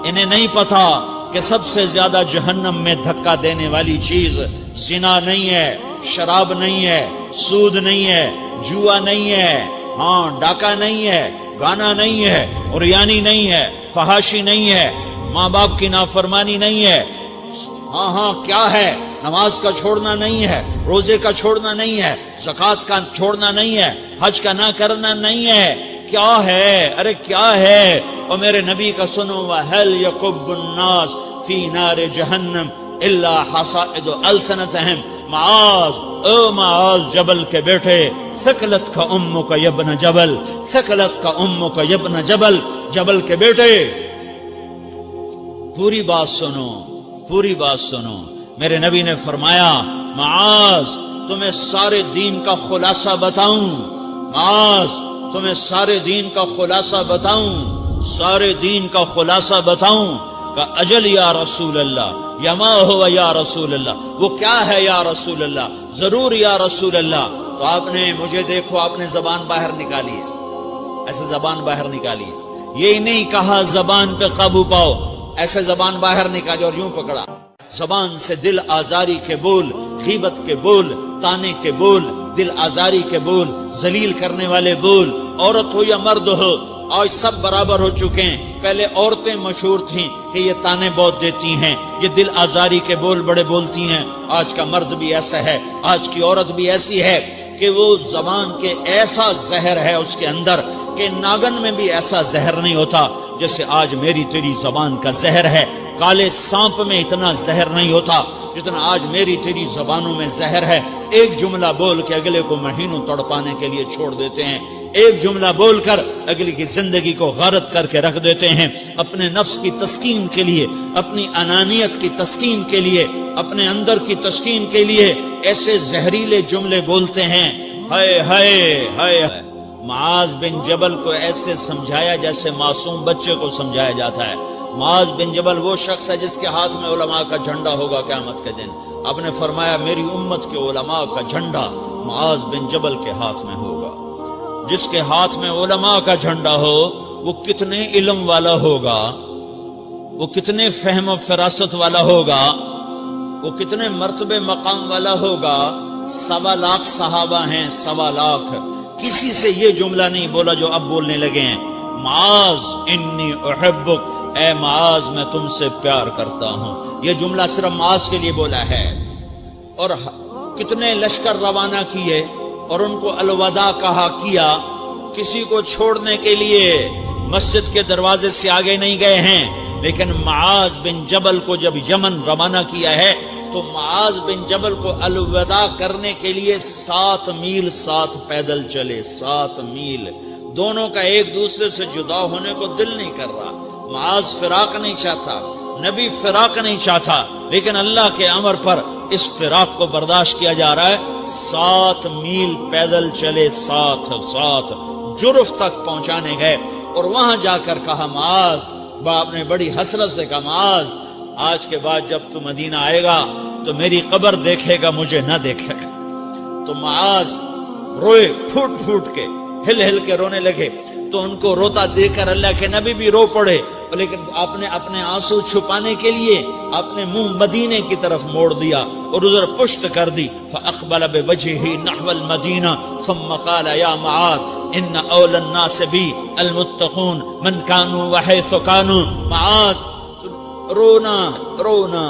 انہیں نہیں پتا کہ سب سے زیادہ جہنم میں دھکا دینے والی چیز زنا نہیں ہے، شراب نہیں ہے، سود نہیں ہے، جوا نہیں ہے، ہاں ڈاکہ نہیں ہے، گانا نہیں ہے، عریانی نہیں ہے، فحاشی نہیں ہے، ماں باپ کی نافرمانی نہیں ہے، ہاں کیا ہے، نماز کا چھوڑنا نہیں ہے، روزے کا چھوڑنا نہیں ہے، زکوٰۃ کا چھوڑنا نہیں ہے، حج کا نہ کرنا نہیں ہے، کیا ہے؟ ارے کیا ہے؟ اور میرے نبی کا سنو، وَهَلْ يَكُبُّ النَّاسُ فِي نَارِ جَهَنَّمَ إِلَّا حَصَائِدُ أَلْسِنَتِهِمْ۔ معاذ، او معاذ جبل کے بیٹے، ثقلت کا امک یا ابن جبل، ثقلت کا امک یا ابن جبل، جبل کے بیٹے پوری بات سنو، پوری بات سنو۔ میرے نبی نے فرمایا، معاذ تمہیں سارے دین کا خلاصہ بتاؤں، معاذ تمہیں سارے دین کا خلاصہ بتاؤں، سارے دین کا خلاصہ بتاؤں؟ کہ اجل یا رسول اللہ، یا ما ہوا یا رسول اللہ، وہ کیا ہے یا رسول اللہ؟ ضرور یا رسول اللہ۔ تو آپ نے مجھے دیکھو، آپ نے زبان باہر نکالی ہے، ایسے زبان باہر نکالی ہے، یہ نہیں کہا زبان پہ قابو پاؤ، ایسے زبان باہر نکالی اور یوں پکڑا۔ زبان سے دل آزاری کے بول، غیبت کے بول، تانے کے بول، دل آزاری کے بول، ذلیل کرنے والے بول، عورت ہو یا مرد ہو، آج سب برابر ہو چکے ہیں۔ پہلے عورتیں مشہور تھیں کہ یہ تانے بہت دیتی ہیں، یہ دل آزاری کے بول بڑے بولتی ہیں، آج کا مرد بھی ایسا ہے، آج کی عورت بھی ایسی ہے کہ وہ زبان کے ایسا زہر ہے اس کے اندر کہ ناگن میں بھی ایسا زہر نہیں ہوتا جیسے آج میری تیری زبان کا زہر ہے۔ کالے سانپ میں اتنا زہر نہیں ہوتا جتنا آج میری تیری زبانوں میں زہر ہے۔ ایک جملہ بول کے اگلے کو مہینوں تڑپانے کے لیے چھوڑ دیتے ہیں، ایک جملہ بول کر اگلی کی زندگی کو غارت کر کے رکھ دیتے ہیں، اپنے نفس کی تسکین کے لیے، اپنی انانیت کی تسکین کے لیے، اپنے اندر کی تسکین کے لیے ایسے زہریلے جملے بولتے ہیں۔ ہائے ہائے ہائے۔ معاذ بن جبل کو ایسے سمجھایا جیسے معصوم بچے کو سمجھایا جاتا ہے۔ معاذ بن جبل وہ شخص ہے جس کے ہاتھ میں علماء کا جھنڈا ہوگا قیامت کے دن۔ آپ نے فرمایا میری امت کے علماء کا جھنڈا معاذ بن جبل کے ہاتھ میں ہوگا۔ جس کے ہاتھ میں علماء کا جھنڈا ہو وہ کتنے علم والا ہوگا، وہ کتنے فہم و فراست والا ہوگا، وہ کتنے مرتبے مقام والا ہوگا۔ 1.25 لاکھ صحابہ ہیں، 1.25 لاکھ، کسی سے یہ جملہ نہیں بولا جو اب بولنے لگے ہیں۔ معاذ انی احبک، اے معاذ میں تم سے پیار کرتا ہوں، یہ جملہ صرف معاذ کے لیے بولا ہے۔ اور کتنے لشکر روانہ کیے اور ان کو الوداع کہا کیا، کسی کو چھوڑنے کے لیے مسجد کے دروازے سے آگے نہیں گئے ہیں، لیکن معاذ بن جبل کو جب یمن روانہ کیا ہے تو معاذ بن جبل کو الوداع کرنے کے لیے 7 میل ساتھ پیدل چلے، 7 میل۔ دونوں کا ایک دوسرے سے جدا ہونے کو دل نہیں کر رہا، معاذ فراق نہیں چاہتا، نبی فراق نہیں چاہتا، لیکن اللہ کے امر پر اس فراق کو برداشت کیا جا رہا ہے۔ 7 میل پیدل چلے، 7 جرف تک پہنچانے گئے اور وہاں جا کر کہا معاذ، باپ نے بڑی حسرت سے کہا معاذ آج کے بعد جب تو مدینہ آئے گا تو میری قبر دیکھے گا، مجھے نہ دیکھے گا۔ تو معاذ روئے، پھوٹ پھوٹ کے، ہل ہل کے رونے لگے۔ تو ان کو روتا دیکھ کر اللہ کے نبی بھی رو پڑے، لیکن آپ نے اپنے آنسو چھپانے کے لیے اپنے منہ مدینے کی طرف موڑ دیا اور ادھر پشت کر دی۔ فاقبل بوجهه نحو المدینہ ثم قال یا معاذ ان اول الناس بی المتقون من كانوا وحيث كانوا۔ معاذ رونا رونا،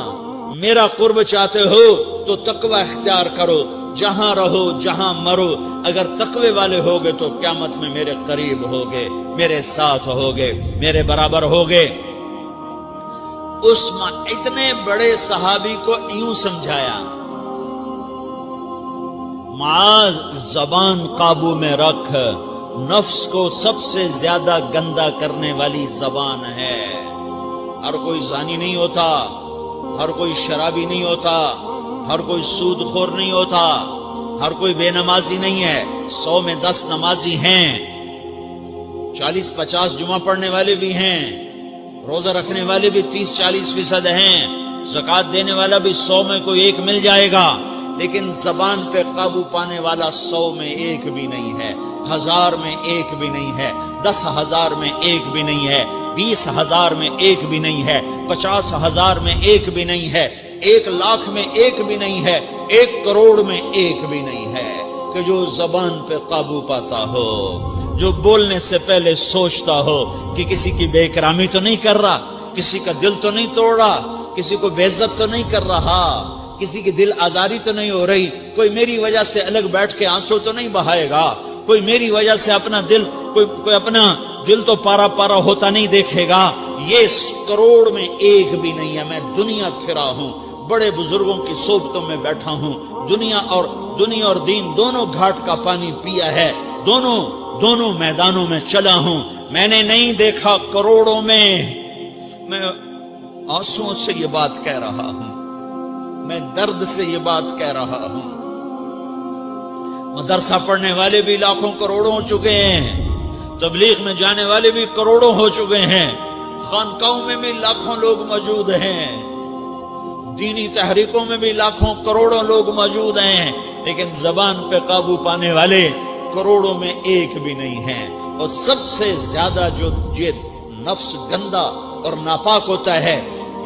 میرا قرب چاہتے ہو تو تقوی اختیار کرو، جہاں رہو جہاں مرو، اگر تقوی والے ہوگے تو قیامت میں میرے قریب ہوگے، میرے ساتھ ہوگے، میرے برابر ہوگے۔ اس اتنے بڑے صحابی کو یوں سمجھایا، معاذ زبان قابو میں رکھ، نفس کو سب سے زیادہ گندا کرنے والی زبان ہے۔ ہر کوئی زانی نہیں ہوتا، ہر کوئی شرابی نہیں ہوتا، ہر کوئی سود خور نہیں ہوتا، ہر کوئی بے نمازی نہیں ہے۔ 100 میں 10 نمازی ہیں، 40-50 جمعہ پڑھنے والے بھی ہیں، روزہ رکھنے والے بھی 30-40% ہیں، زکوٰۃ دینے والا بھی 100 میں کوئی ایک مل جائے گا، لیکن زبان پہ قابو پانے والا 100 میں ایک بھی نہیں ہے، 1000 میں ایک بھی نہیں ہے، 10,000 میں ایک بھی نہیں ہے۔ 20,000 میں ایک بھی نہیں ہے، 50,000 میں ایک بھی نہیں ہے، 1,00,000 میں ایک بھی نہیں ہے، 1 کروڑ میں ایک بھی نہیں ہے کہ جو زبان پہ قابو پاتا ہو، جو بولنے سے پہلے سوچتا ہو کہ کسی کی بے اکرامی تو نہیں کر رہا، کسی کا دل تو نہیں توڑ رہا، کسی کو بے عزت تو نہیں کر رہا، کسی کی دل آزاری تو نہیں ہو رہی، کوئی میری وجہ سے الگ بیٹھ کے آنسو تو نہیں بہائے گا، کوئی میری وجہ سے اپنا دل کوئی اپنا دل تو پارا پارا ہوتا نہیں دیکھے گا۔ یہ 1 کروڑ میں ایک بھی نہیں ہے۔ میں دنیا پھرا ہوں، بڑے بزرگوں کی صحبتوں میں بیٹھا ہوں، دنیا اور دین دونوں گھاٹ کا پانی پیا ہے، دونوں میدانوں میں چلا ہوں، میں نے نہیں دیکھا کروڑوں میں۔ میں آنسوؤں سے یہ بات کہہ رہا ہوں، میں درد سے یہ بات کہہ رہا ہوں۔ مدرسہ پڑھنے والے بھی لاکھوں کروڑوں ہو چکے ہیں، تبلیغ میں جانے والے بھی کروڑوں ہو چکے ہیں، خانقاہوں میں بھی لاکھوں لوگ موجود ہیں، دینی تحریکوں میں بھی لاکھوں کروڑوں لوگ موجود ہیں، لیکن زبان پہ قابو پانے والے کروڑوں میں ایک بھی نہیں ہیں۔ اور سب سے زیادہ جو یہ نفس گندا اور ناپاک ہوتا ہے،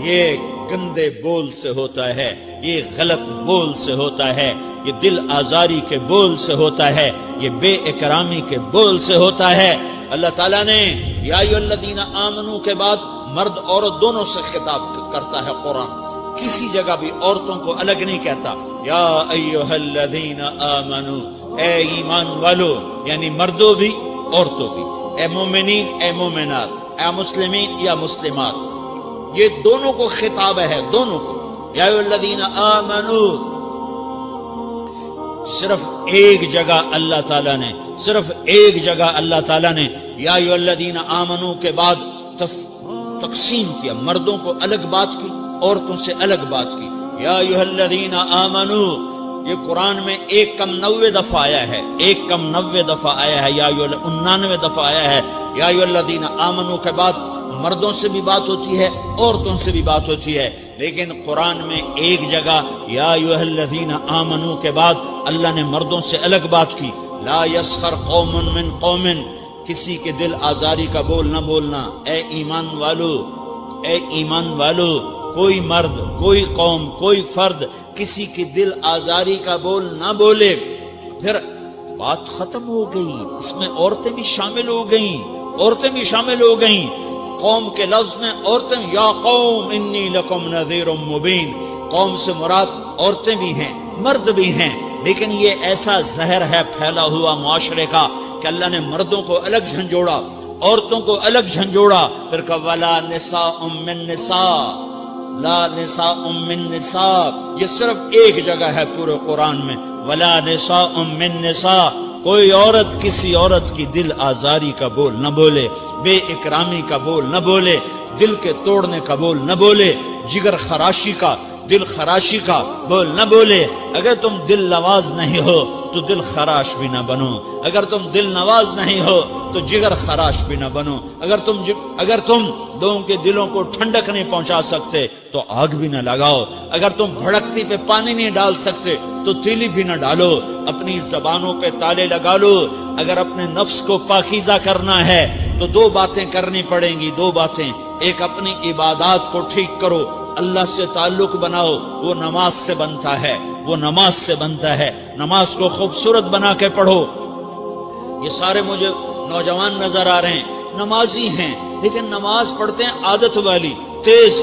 یہ گندے بول سے ہوتا ہے، یہ غلط بول سے ہوتا ہے، یہ دل آزاری کے بول سے ہوتا ہے، یہ بے اکرامی کے بول سے ہوتا ہے۔ اللہ تعالیٰ نے یا ایھا الذین آمنوا کے بعد مرد عورت دونوں سے خطاب کرتا ہے قرآن، کسی جگہ بھی عورتوں کو الگ نہیں کہتا۔ یا ایھا الذین آمنوا، اے ایمان والو، یعنی مردوں بھی عورتوں بھی، اے مومنین اے مومنات، اے مسلمین یا مسلمات، یہ دونوں کو خطاب ہے، دونوں کو۔ یا ایھا الذین آمنوا، صرف ایک جگہ اللہ تعالیٰ نے یا ایھا الذین آمنوا کے بعد تقسیم کیا، مردوں کو الگ بات کی، عورتوں سے الگ بات کی۔ یا ایھا الذین آمنوا، یہ قرآن میں 199 دفعہ آیا ہے، 199 دفعہ آیا ہے، 99 دفعہ آیا ہے۔ یا ایھا الذین آمنوا کے بعد مردوں سے بھی بات ہوتی ہے، عورتوں سے بھی بات ہوتی ہے، لیکن قرآن میں ایک جگہ یا ایھا الذین آمنوا کے بعد اللہ نے مردوں سے الگ بات کی۔ لا یسخر قوم من قوم، کسی کے دل آزاری کا بول نہ بولنا۔ اے ایمان والو، کوئی مرد، کوئی قوم، کوئی فرد کسی کی دل آزاری کا بول نہ بولے۔ پھر بات ختم ہو گئی، اس میں عورتیں بھی شامل ہو گئیں، قوم کے لفظ میں عورتیں، یا قوم انی لکم نذیر مبین، قوم سے مراد عورتیں بھی ہیں، مرد بھی ہیں، لیکن یہ ایسا زہر ہے پھیلا ہوا معاشرے کا کہ اللہ نے مردوں کو الگ جھنجھوڑا، عورتوں کو الگ جھنجھوڑا، پھر کہا ولا نساء من نساء، لا نساء من نساء، یہ صرف ایک جگہ ہے پورے قرآن میں، ولا نساء من نساء، کوئی عورت کسی عورت کی دل آزاری کا بول نہ بولے، بے اکرامی کا بول نہ بولے، دل کے توڑنے کا بول نہ بولے، جگر خراشی کا، دل خراشی کا بول نہ بولے۔ اگر تم دل نواز نہیں ہو تو دل خراش بھی نہ بنو، اگر تم دل نواز نہیں ہو تو جگر خراش بھی نہ بنو، اگر تم لوگوں کے دلوں کو ٹھنڈک نہیں پہنچا سکتے تو آگ بھی نہ لگاؤ، اگر تم بھڑکتی پہ پانی نہیں ڈال سکتے تو تیلی بھی نہ ڈالو، اپنی زبانوں پہ تالے لگا لو۔ اگر اپنے نفس کو پاکیزہ کرنا ہے تو 2 باتیں کرنی پڑیں گی، 2 باتیں، ایک اپنی عبادات کو ٹھیک کرو، اللہ سے تعلق بناؤ، وہ نماز سے بنتا ہے، نماز کو خوبصورت بنا کے پڑھو۔ یہ سارے مجھے نوجوان نظر آ رہے ہیں، نمازی ہیں، لیکن نماز پڑھتے ہیں عادت والی، تیز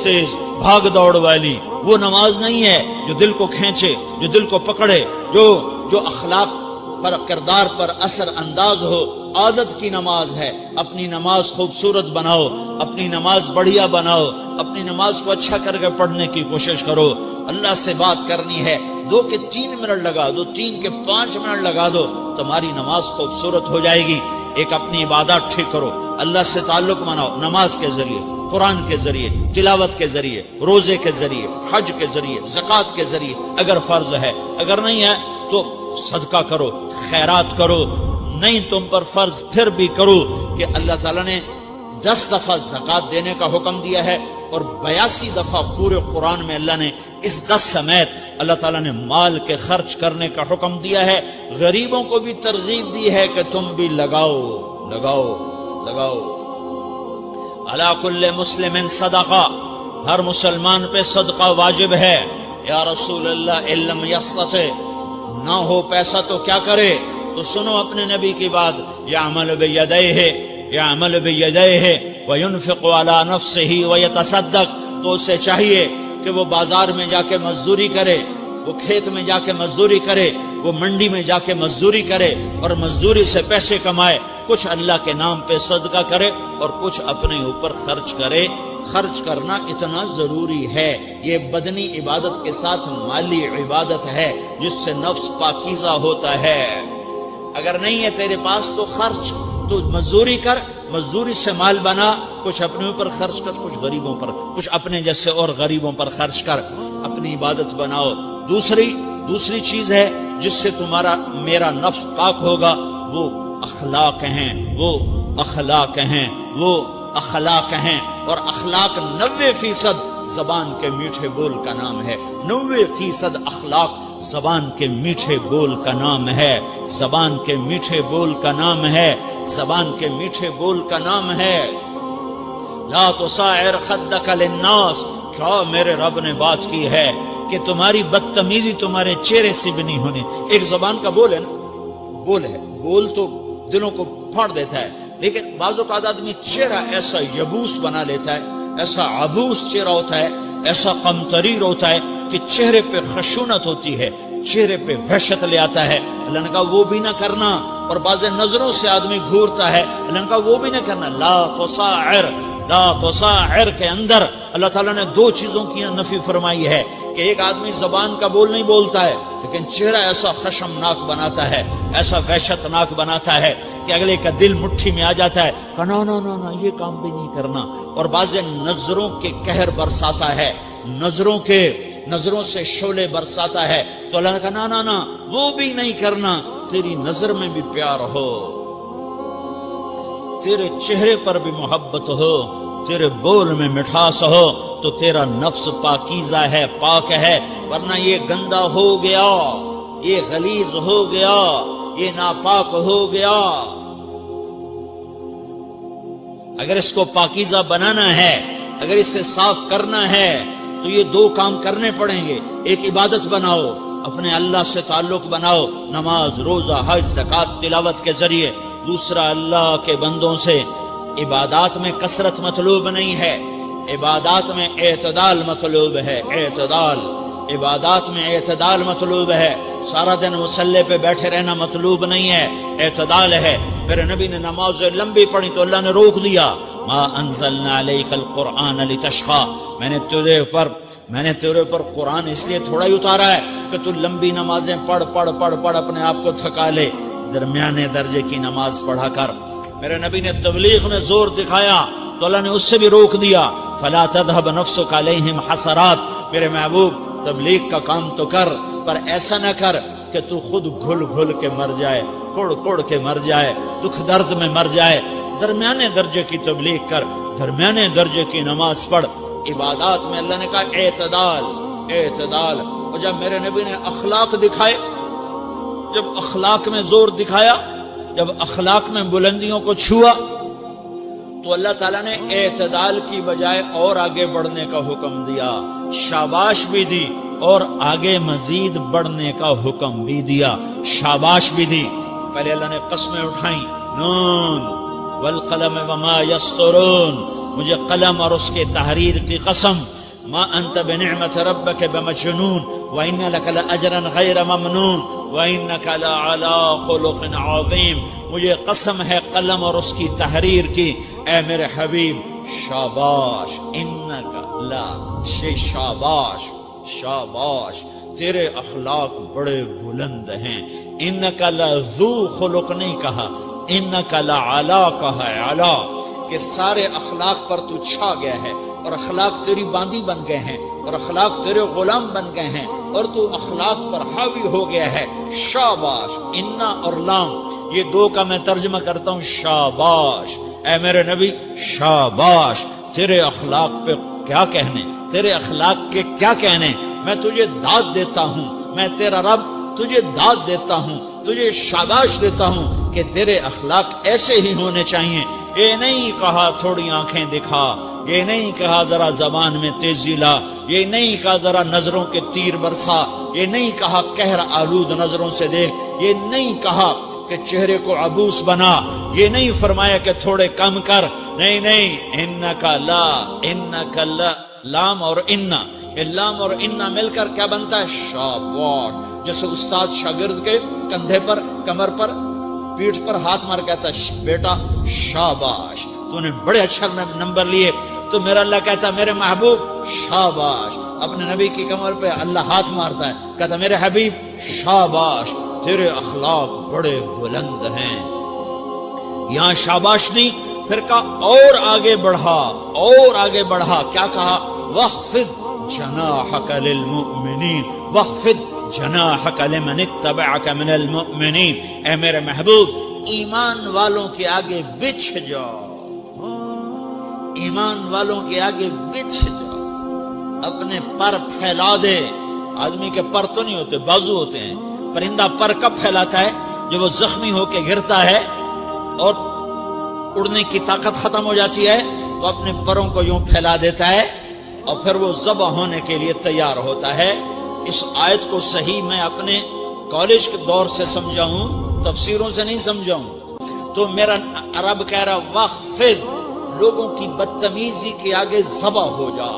بھاگ دوڑ والی، وہ نماز نہیں ہے جو دل کو کھینچے، جو دل کو پکڑے، جو اخلاق پر، کردار پر اثر انداز ہو۔ عادت کی نماز ہے، اپنی نماز خوبصورت بناؤ، اپنی نماز بڑھیا بناؤ، اپنی نماز کو اچھا کر کے پڑھنے کی کوشش کرو۔ اللہ سے بات کرنی ہے، 2 کے 3 منٹ لگا دو، 3 کے 5 منٹ لگا دو، تمہاری نماز خوبصورت ہو جائے گی۔ ایک اپنی عبادات ٹھیک کرو، اللہ سے تعلق بناؤ، نماز کے ذریعے، قرآن کے ذریعے، تلاوت کے ذریعے، روزے کے ذریعے، حج کے ذریعے، زکوٰۃ کے ذریعے، اگر فرض ہے، اگر نہیں ہے تو صدقہ کرو، خیرات کرو، نہیں تم پر فرض پھر بھی کرو کہ اللہ تعالیٰ نے 10 دفعہ زکوٰۃ دینے کا حکم دیا ہے، اور 82 دفعہ پورے قرآن میں اللہ نے اس 10 سمیت اللہ تعالیٰ نے مال کے خرچ کرنے کا حکم دیا ہے۔ غریبوں کو بھی ترغیب دی ہے کہ تم بھی لگاؤ۔ علی کل مسلم صدقہ، ہر مسلمان پہ صدقہ واجب ہے۔ یا رسول اللہ ان لم یستطع، نہ ہو پیسہ تو کیا کرے؟ تو سنو اپنے نبی کی بات، یعمل بیدیہ، یعمل بیدیہ وینفق علی نفسہ ویتصدق، تو اسے چاہیے کہ وہ بازار میں جا کے مزدوری کرے، وہ کھیت میں جا کے مزدوری کرے، وہ منڈی میں جا کے مزدوری کرے اور مزدوری سے پیسے کمائے، کچھ اللہ کے نام پہ صدقہ کرے اور کچھ اپنے اوپر خرچ کرے۔ خرچ کرنا اتنا ضروری ہے، یہ بدنی عبادت کے ساتھ مالی عبادت ہے جس سے نفس پاکیزہ ہوتا ہے۔ اگر نہیں ہے تیرے پاس تو خرچ، تو مزدوری کر، مزدوری سے مال بنا، کچھ اپنے اوپر خرچ کر، کچھ غریبوں پر، کچھ اپنے جیسے اور غریبوں پر خرچ کر، اپنی عبادت بناؤ۔ دوسری چیز ہے جس سے تمہارا میرا نفس پاک ہوگا، وہ اخلاق ہیں، وہ اخلاق ہیں، وہ اخلاق ہیں۔ اور اخلاق 90% زبان کے میٹھے بول کا نام ہے، 90% اخلاق زبان کے میٹھے بول کا نام ہے، زبان کے میٹھے بول کا نام ہے، زبان کے میٹھے بول کا نام ہے۔ لا تصاعر خدک للناس، کیا میرے رب نے بات کی ہے کہ تمہاری بدتمیزی تمہارے چہرے سے بھی نہیں ہونی۔ ایک زبان کا بول ہے نا، بول ہے، بول تو دلوں کو پھاڑ دیتا ہے، لیکن بعض اوقات آدمی چہرہ ایسا یبوس بنا لیتا ہے، ایسا عبوس چہرہ ہوتا ہے، ایسا قمطریر ہوتا ہے کہ چہرے پہ خشونت ہوتی ہے، چہرے پہ وحشت لے آتا ہے۔ اللہ نے کہا وہ بھی نہ کرنا، اور بعض نظروں سے آدمی گھورتا ہے، اللہ نے کہا وہ بھی نہ کرنا۔ لا تصاعر، لا تصاعر کے اندر اللہ تعالیٰ نے دو چیزوں کی نفی فرمائی ہے کہ ایک آدمی زبان کا بول نہیں بولتا ہے لیکن چہرہ ایسا خشمناک بناتا ہے، ایسا وحشتناک بناتا ہے کہ اگلے کا دل مٹھی میں آ جاتا ہے، نا نا نا نا یہ کام بھی نہیں کرنا۔ اور بعض نظروں کے قہر برساتا ہے، نظروں سے شعلے برساتا ہے، تو اللہ نے کہا نا نا نا وہ بھی نہیں کرنا۔ تیری نظر میں بھی پیار ہو، تیرے چہرے پر بھی محبت ہو، تیرے بول میں مٹھاس ہو، تو تیرا نفس پاکیزہ ہے، پاک ہے۔ ورنہ یہ گندا ہو گیا، یہ غلیظ ہو گیا، یہ ناپاک ہو گیا۔ اگر اس کو پاکیزہ بنانا ہے، اگر اسے صاف کرنا ہے تو یہ دو کام کرنے پڑیں گے۔ ایک عبادت بناؤ، اپنے اللہ سے تعلق بناؤ، نماز، روزہ، حج، زکوٰۃ، تلاوت کے ذریعے۔ دوسرا، اللہ کے بندوں سے عبادات میں کثرت مطلوب نہیں ہے، عبادات میں اعتدال مطلوب ہے، اعتدال، عبادات میں اعتدال مطلوب ہے۔ سارا دن مصلی پہ بیٹھے رہنا مطلوب نہیں ہے، اعتدال ہے۔ میرے نبی نے نماز لمبی پڑھی تو اللہ نے روک دیا، ما انزلنا علیک القرآن لتشقی، میں نے تیرے اوپر قرآن اس لیے تھوڑا ہی اتارا ہے کہ تو لمبی نمازیں پڑھ اپنے آپ کو تھکا لے، درمیانے درجے کی نماز پڑھا کر۔ میرے نبی نے تبلیغ میں زور دکھایا تو اللہ نے اس سے بھی روک دیا، فلا تذهب نفسك علیہم حسرات، میرے محبوب تبلیغ کا کام تو کر، پر ایسا نہ کر کہ تو خود گھل کے مر جائے، کوڑ کے مر جائے، دکھ درد میں مر جائے۔ درمیانے درجے کی تبلیغ کر، درمیانے درجے کی نماز پڑھ۔ عبادات میں اللہ نے کہا اعتدال، اعتدال۔ اور جب میرے نبی نے اخلاق دکھائے، جب اخلاق میں زور دکھایا، جب اخلاق میں بلندیوں کو چھوا، تو اللہ تعالیٰ نے اعتدال کی بجائے اور آگے بڑھنے کا حکم دیا، شاباش بھی دی اور آگے مزید بڑھنے کا حکم بھی دیا، شاباش بھی دی۔ پہلے اللہ نے قسمیں اٹھائیں، نون والقلم وما یسطرون، مجھے قلم اور اس کے تحریر کی قسم، ما انت بنعمت ربک بمجنون وان لک لاجرا غیر ممنون وانک لعلی خلق عظیم، مجھے قسم ہے قلم اور اس کی تحریر کی، اے میرے حبیب شاباش، انک لا شاباش، شاباش، تیرے اخلاق بڑے بلند ہیں۔ انک لذو خلق نہیں کہا، انک لعلی کہا ہے، علی، کہ سارے اخلاق پر تو چھا گیا ہے، اور اخلاق تیری باندی بن گئے ہیں، اور اخلاق تیرے غلام بن گئے ہیں، اور تو اخلاق پر حاوی ہو گیا ہے۔ شاباش، انا اور لام، یہ دو کا میں ترجمہ کرتا ہوں، شاباش، اے میرے نبی شاباش، تیرے اخلاق پہ کیا کہنے، تیرے اخلاق کے کیا کہنے۔ میں تجھے داد دیتا ہوں، میں تیرا رب تجھے داد دیتا ہوں، تجھے شاباش دیتا ہوں کہ تیرے اخلاق ایسے ہی ہونے چاہیے. یہ نہیں کہا تھوڑی آنکھیں دکھا، یہ نہیں کہا ذرا زبان میں تیزی لا، یہ نہیں کہا ذرا نظروں کے تیر برسا، یہ نہیں کہا قہر آلود نظروں سے دیکھ، یہ نہیں کہا کہ چہرے کو عبوس بنا، یہ نہیں فرمایا کہ تھوڑے کم کر. نہیں نہیں، انکا لا لام اور انا، یہ لام اور انا مل کر کیا بنتا ہے؟ شاباش. جیسے استاد شاگرد کے کندھے پر، کمر پر، پیٹھ پر ہاتھ مار کہتا ہے بیٹا شاباش تو نے بڑے اچھا نمبر لیے. تو میرا اللہ کہتا ہے میرے محبوب شاباش. اپنے نبی کی کمر پہ اللہ ہاتھ مارتا ہے، کہتا میرے حبیب شاباش، تیرے اخلاق بڑے بلند ہیں. یہاں شاباش نہیں، پھر کہا اور آگے بڑھا، اور آگے بڑھا. کیا کہا؟ وَخْفِضْ جَنَاحَكَ لِلْمُؤْمِنِينَ وَخْفِضْ جَنَاحَكَ لِمَنِ اتَّبَعَكَ مِنَ الْمُؤْمِنِينَ. اے میرے محبوب، ایمان والوں کے آگے بچھ جاؤ، ایمان والوں کے آگے بچھ جاؤ، اپنے پر پھیلا دے. آدمی کے پر تو نہیں ہوتے، بازو ہوتے ہیں. پرندہ پر کب پھیلاتا ہے؟ جب وہ زخمی ہو کے گرتا ہے اور اڑنے کی طاقت ختم ہو جاتی ہے تو اپنے پروں کو یوں پھیلا دیتا ہے اور پھر وہ ذبح ہونے کے لیے تیار ہوتا ہے. اس آیت کو صحیح میں اپنے کالج کے دور سے سمجھا ہوں، تفسیروں سے نہیں سمجھا ہوں. تو میرا رب کہہ رہا وَخْفِضْ، لوگوں کی بدتمیزی کے آگے ذبح ہو جا،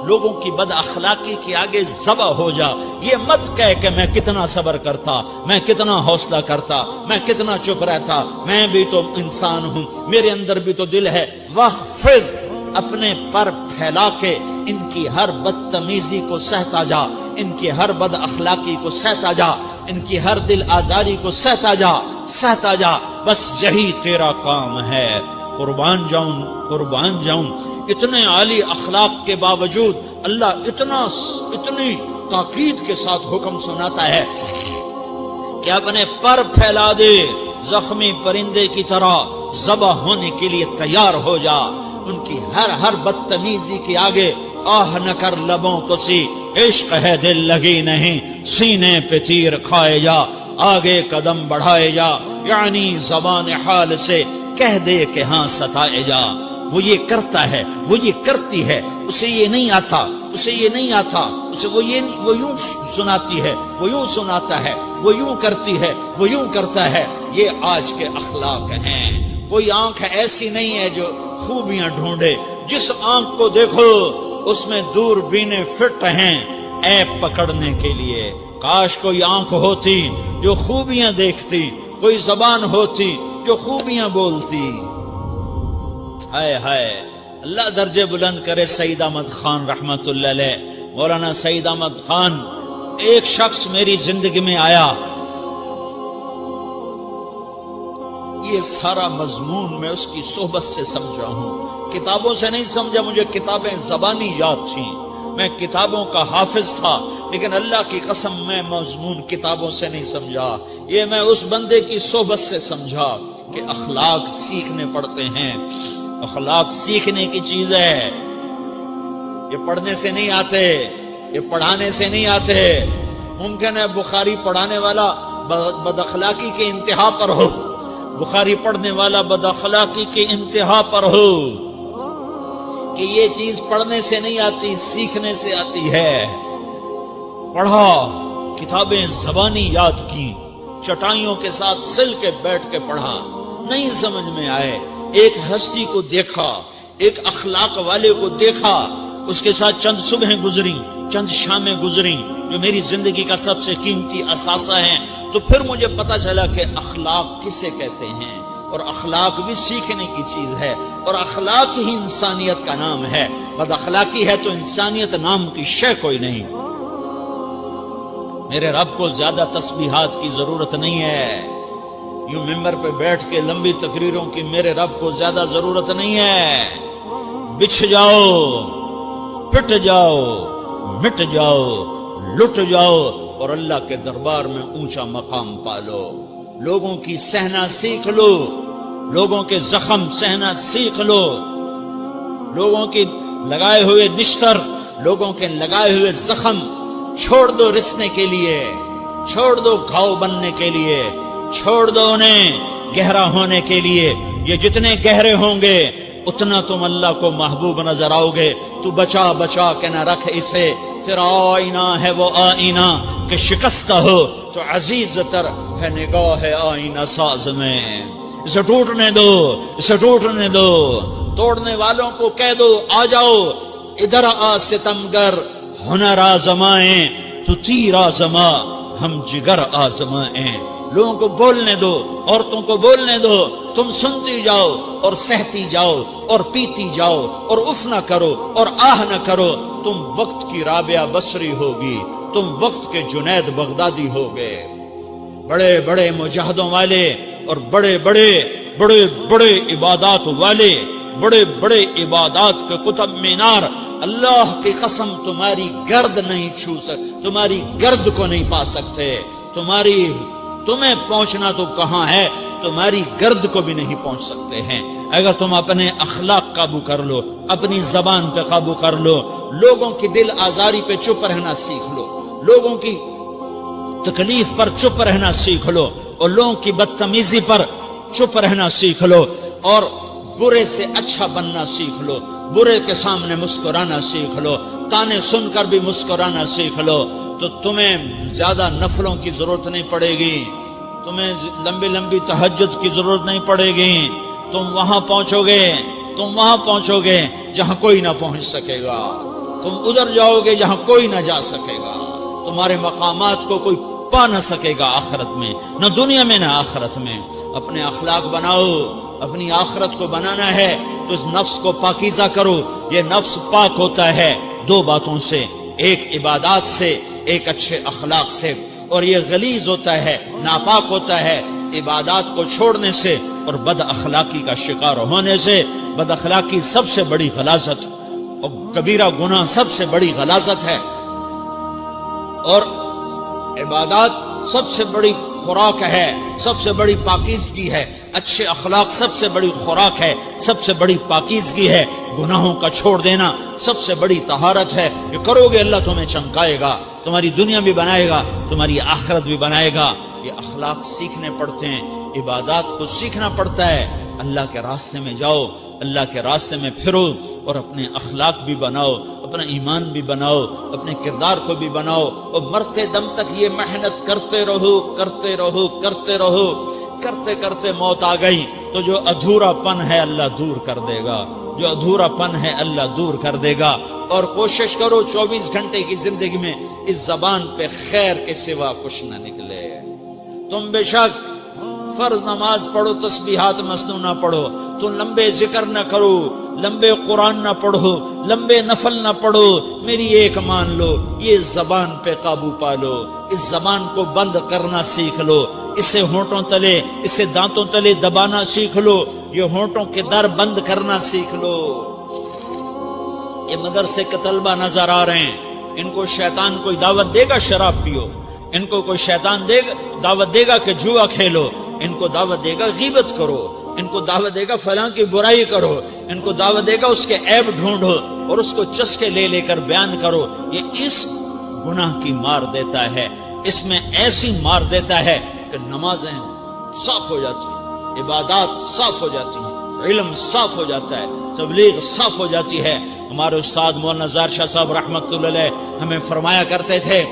لوگوں کی بد اخلاقی کے آگے ذبح ہو جا. یہ مت کہہ کہ میں کتنا صبر کرتا، میں کتنا حوصلہ کرتا، میں کتنا چپ رہتا، میں بھی تو انسان ہوں، میرے اندر بھی تو دل ہے. وَخْفِضْ، اپنے پر پھیلا کے ان کی ہر بدتمیزی کو سہتا جا، ان کی ہر بد اخلاقی کو سہتا جا، ان کی ہر دل آزاری کو سہتا جا، سہتا جا. بس یہی تیرا کام ہے. قربان جاؤں، قربان جاؤں. اتنے عالی اخلاق کے باوجود اللہ اتنی تاکید کے ساتھ حکم سناتا ہے کہ اپنے پر پھیلا دے، زخمی پرندے کی طرح ذبح ہونے کے لیے تیار ہو جا. ان کی ہر بدتمیزی کے آگے آہ نہ کر لبوں کو سی، عشق ہے دل لگی نہیں، سینے پہ تیر کھائے جا، آگے قدم بڑھائے جا. یعنی زبان حال سے کہہ دے کہ ہاں ستائے جا. وہ یہ کرتا ہے، وہ یہ کرتی ہے، اسے یہ نہیں آتا، اسے یہ نہیں آتا، اسے وہ یوں سناتی ہے، وہ یوں سناتا ہے، وہ یوں کرتی ہے، وہ یوں کرتا ہے. یہ آج کے اخلاق ہیں. کوئی آنکھ ایسی نہیں ہے جو خوبیاں ڈھونڈے. جس آنکھ کو دیکھو اس میں دور بینے فٹ ہیں عیب پکڑنے کے لیے. کاش کوئی آنکھ ہوتی جو خوبیاں دیکھتی، کوئی زبان ہوتی جو خوبیاں بولتی. ہائے ہائے، اللہ درجے بلند کرے سعید احمد خان رحمت اللہ علیہ. مولانا سعید احمد خان، ایک شخص میری زندگی میں آیا، یہ سارا مضمون میں اس کی صحبت سے سمجھا ہوں، کتابوں سے نہیں سمجھا. مجھے کتابیں زبانی یاد تھیں، میں کتابوں کا حافظ تھا، لیکن اللہ کی قسم میں مضمون کتابوں سے نہیں سمجھا. یہ میں اس بندے کی صحبت سے سمجھا کہ اخلاق سیکھنے پڑتے ہیں. اخلاق سیکھنے کی چیز ہے، یہ پڑھنے سے نہیں آتے، یہ پڑھانے سے نہیں آتے. ممکن ہے بخاری پڑھانے والا بد اخلاقی کے انتہا پر ہو، بخاری پڑھنے والا بد اخلاقی کے انتہا پر ہو، کہ یہ چیز پڑھنے سے نہیں آتی، سیکھنے سے آتی ہے. پڑھا، کتابیں زبانی یاد کی، چٹائیوں کے ساتھ سل کے بیٹھ کے پڑھا، نہیں سمجھ میں آئے. ایک ہستی کو دیکھا، ایک اخلاق والے کو دیکھا، اس کے ساتھ چند صبحیں گزری، چند شامیں گزری جو میری زندگی کا سب سے قیمتی اثاثہ ہیں. تو پھر مجھے پتا چلا کہ اخلاق کسے کہتے ہیں، اور اخلاق بھی سیکھنے کی چیز ہے، اور اخلاق ہی انسانیت کا نام ہے. بد اخلاقی ہے تو انسانیت نام کی شے کوئی نہیں. میرے رب کو زیادہ تسبیحات کی ضرورت نہیں ہے، یوں ممبر پہ بیٹھ کے لمبی تقریروں کی میرے رب کو زیادہ ضرورت نہیں ہے. بچھ جاؤ، پٹ جاؤ، مٹ جاؤ، لٹ جاؤ، اور اللہ کے دربار میں اونچا مقام پالو. لوگوں کی سہنا سیکھ لو، لوگوں کے زخم سہنا سیکھ لو، لوگوں کے لگائے ہوئے نشتر، لوگوں کے لگائے ہوئے زخم چھوڑ دو رسنے کے لیے، چھوڑ دو گھاؤ بننے کے لیے، چھوڑ دو انہیں گہرا ہونے کے لیے یہ جتنے گہرے ہوں گے اتنا تم اللہ کو محبوب نظر آؤ گے. تو بچا بچا کے نہ رکھ اسے، تیرا آئینہ ہے وہ آئینہ کہ شکستہ ہو تو عزیز تر ہے نگاہ آئینہ ساز میں. اسے ٹوٹنے دو، اسے ٹوٹنے دو. توڑنے والوں کو کہہ دو آ جاؤ ادھر آ ستمگر، ہنر آزمائیں تو تیر آزما، ہم جگر آزمائیں. لوگوں کو بولنے دو، عورتوں کو بولنے دو. تم سنتی جاؤ اور سہتی جاؤ اور پیتی جاؤ اور اف نہ کرو اور آہ نہ کرو. تم وقت کی رابعہ بصری ہوگی، تم وقت کے جنید بغدادی ہوگے. بڑے بڑے مجاہدوں والے اور بڑے بڑے بڑے بڑے عبادات والے، بڑے بڑے عبادات کے قطب مینار، اللہ کی قسم تمہاری گرد نہیں چھو سکتے، تمہاری گرد کو نہیں پا سکتے. تمہیں پہنچنا تو کہاں ہے، تمہاری گرد کو بھی نہیں پہنچ سکتے ہیں. اگر تم اپنے اخلاق قابو کر لو، اپنی زبان پہ قابو کر لو، لوگوں کی دل آزاری پہ چپ رہنا سیکھ لو، لوگوں کی تکلیف پر چپ رہنا سیکھ لو، اور لوگوں کی بدتمیزی پر چپ رہنا سیکھ لو، اور برے سے اچھا بننا سیکھ لو، برے کے سامنے مسکرانا سیکھ لو، تانے سن کر بھی مسکرانا سیکھ لو، تو تمہیں زیادہ نفلوں کی ضرورت نہیں پڑے گی، تمہیں لمبی لمبی تہجد کی ضرورت نہیں پڑے گی. تم وہاں پہنچو گے جہاں کوئی نہ پہنچ سکے گا. تم ادھر جاؤ گے جہاں کوئی نہ جا سکے گا. تمہارے مقامات کو کوئی پا نہ سکے گا آخرت میں، نہ دنیا میں نہ آخرت میں. اپنے اخلاق بناؤ، اپنی آخرت کو بنانا ہے تو اس نفس کو پاکیزہ کرو. یہ نفس پاک ہوتا ہے دو باتوں سے، ایک عبادات سے، ایک اچھے اخلاق سے، اور یہ غلیظ ہوتا ہے، ناپاک ہوتا ہے عبادات کو چھوڑنے سے اور بد اخلاقی کا شکار ہونے سے. بد اخلاقی سب سے بڑی غلاظت اور کبیرہ گناہ سب سے بڑی غلاظت ہے، اور عبادات سب سے بڑی خوراک ہے، سب سے بڑی پاکیزگی ہے. اچھے اخلاق سب سے بڑی خوراک ہے، سب سے بڑی پاکیزگی ہے. گناہوں کا چھوڑ دینا سب سے بڑی طہارت ہے. یہ کرو گے اللہ تمہیں چمکائے گا، تمہاری دنیا بھی بنائے گا، تمہاری آخرت بھی بنائے گا. یہ اخلاق سیکھنے پڑتے ہیں، عبادات کو سیکھنا پڑتا ہے. اللہ کے راستے میں جاؤ، اللہ کے راستے میں پھرو، اور اپنے اخلاق بھی بناؤ، اپنا ایمان بھی بناؤ، اپنے کردار کو بھی بناؤ، اور مرتے دم تک یہ محنت کرتے رہو کرتے رہو کرتے رہو. کرتے کرتے موت آ گئی تو جو ادھورا پن ہے اللہ دور کر دے گا، جو ادھورا پن ہے اللہ دور کر دے گا. اور کوشش کرو 24 گھنٹے کی زندگی میں اس زبان پہ خیر کے سوا کچھ نہ نکلے. تم بے شک فرض نماز پڑھو، تسبیحات مسنون نہ پڑھو، تم لمبے ذکر نہ کرو، لمبے قرآن نہ پڑھو، لمبے نفل نہ پڑھو. میری ایک مان لو، یہ زبان پہ قابو پالو، اس زبان کو بند کرنا سیکھ لو، اسے ہونٹوں تلے، اسے دانتوں تلے دبانا سیکھ لو، یہ ہونٹوں کے در بند کرنا سیکھ لو. یہ مدرسے کے طلبہ نظر آ رہے ہیں، ان کو شیطان کوئی دعوت دے گا شراب پیو، ان کو کوئی شیطان دعوت دے گا کہ جوا کھیلو، ان کو دعوت دے گا غیبت کرو، ان کو دعوت دے گا فلاں کی برائی کرو، ان کو دعوت دے گا اس کے عیب ڈھونڈو اور اس کو چسکے لے لے کر بیان کرو. یہ اس گناہ کی مار دیتا ہے، اس میں ایسی مار دیتا ہے کہ نمازیں صاف ہو جاتی ہیں، عبادات صاف ہو جاتی ہیں، علم صاف ہو جاتا ہے، تبلیغ صاف ہو جاتی ہے. ہمارے استاد مولانا زار شاہ صاحب رحمۃ اللہ علیہ ہمیں فرمایا کرتے تھے،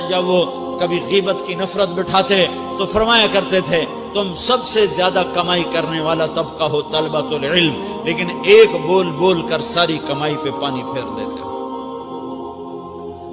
جب وہ کبھی غیبت کی نفرت بٹھاتے تو فرمایا کرتے تھے تم سب سے زیادہ کمائی کرنے والا طبقہ ہو طلبۃ العلم، لیکن ایک بول بول کر ساری کمائی پہ پانی پھیر دیتے ہو.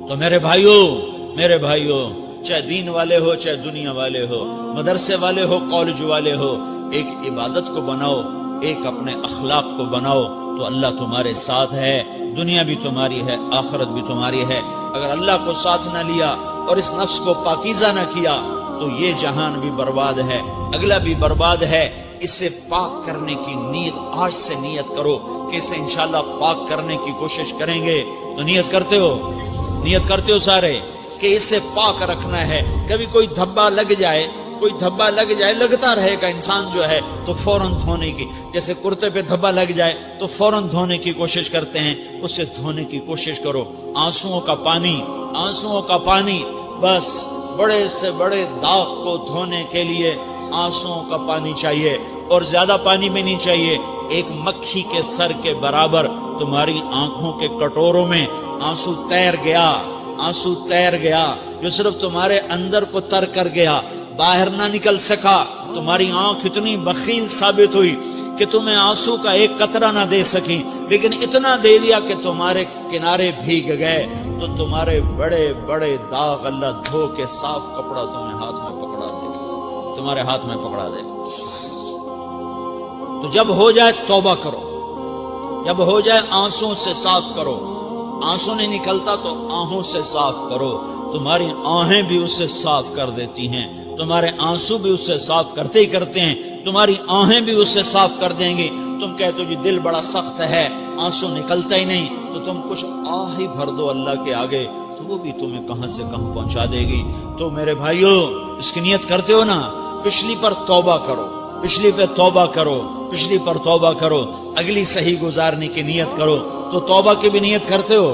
تو میرے بھائیو چاہے دین والے ہو، چاہے دنیا والے ہو، مدرسے والے ہو، کالج والے ہو، ایک عبادت کو بناؤ، ایک اپنے اخلاق کو بناؤ تو اللہ تمہارے ساتھ ہے. دنیا بھی تمہاری ہے، آخرت بھی تمہاری ہے. اگر اللہ کو ساتھ نہ لیا اور اس نفس کو پاکیزہ نہ کیا تو یہ جہان بھی برباد ہے، اگلا بھی برباد ہے. اسے پاک کرنے کی نیت آج سے نیت کرو کہ اسے انشاءاللہ پاک کرنے کی کوشش کریں گے. تو نیت کرتے ہو سارے کہ اسے پاک رکھنا ہے. کبھی کوئی دھبا لگ جائے، لگتا رہے گا انسان جو ہے تو فوراً دھونے کی، جیسے کرتے پہ دھبا لگ جائے تو فوراً دھونے کی کوشش کرتے ہیں، اسے دھونے کی کوشش کرو. آنسوؤں کا پانی بس بڑے سے بڑے داغ کو دھونے کے لیے آنسوؤں کا پانی چاہیے، اور زیادہ پانی بھی نہیں چاہیے، ایک مکھی کے سر کے برابر تمہاری آنکھوں کے کٹوروں میں آنسو تیر گیا، آنسو تیر گیا، جو صرف تمہارے اندر کو تر کر گیا، باہر نہ نکل سکا۔ تمہاری آنکھ اتنی بخیل ثابت ہوئی کہ تمہیں آنسو کا ایک قطرہ نہ دے سکی، لیکن اتنا دے دیا کہ تمہارے کنارے بھیگ گئے، تو تمہارے بڑے بڑے داغ اللہ دھو کے صاف کپڑا تمہیں ہاتھ میں پکڑا دے گا، تمہارے ہاتھ میں پکڑا دے گا۔ تو جب ہو جائے توبہ کرو، جب ہو جائے آنسوں سے صاف کرو، آنسو نہیں نکلتا تو آہوں سے صاف کرو، تمہاری آہیں بھی اسے صاف کر دیتی ہیں، تمہارے آنسو بھی اسے صاف کرتے ہی کرتے ہیں، تمہاری آہیں بھی اسے صاف کر دیں گی۔ تم کہتے ہو جی دل بڑا سخت ہے، آنسو نکلتا ہی نہیں، تو تم کچھ آہ ہی بھر دو اللہ کے آگے، تو وہ بھی تمہیں کہاں سے کہاں پہنچا دے گی۔ تو میرے بھائیو، اس کی نیت کرتے ہو نا، پچھلی پر توبہ کرو، پچھلی پہ توبہ کرو، پچھلی پر توبہ کرو، اگلی صحیح گزارنے کی نیت کرو۔ تو توبہ کی بھی نیت کرتے ہو؟